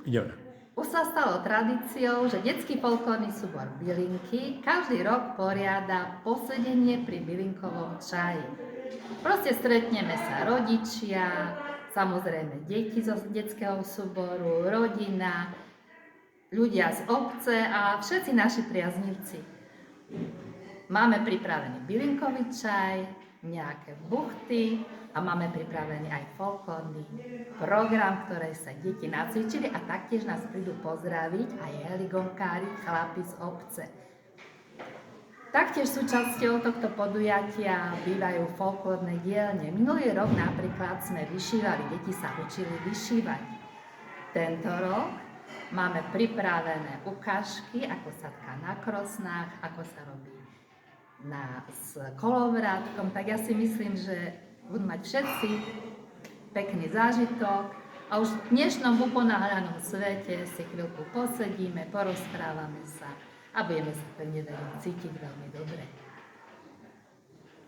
Ideme. Už sa stalo tradíciou, že detský folklórny súbor Bylinky každý rok poriada posedenie pri bylinkovom čaji. Proste stretneme sa rodičia, samozrejme deti zo detského súboru, rodina, ľudia z obce a všetci naši priaznivci. Máme pripravený bylinkový čaj, nejaké buchty a máme pripravený aj folklórny program, ktorý sa deti nacvičili a taktiež nás prídu pozdraviť aj heligonkári, chlapi z obce. Taktiež súčasťou tohto podujatia bývajú folklórne dielne. Minulý rok napríklad sme vyšívali, deti sa učili vyšívať. Tento rok máme pripravené ukážky, ako sa tká na krosnách, ako sa robí s kolovrátkom, tak ja si myslím, že budú mať všetci pekný zážitok a už v dnešnom uponáhľanom svete si chvíľku posedíme, porozprávame sa a budeme sa pevne cítiť veľmi dobre.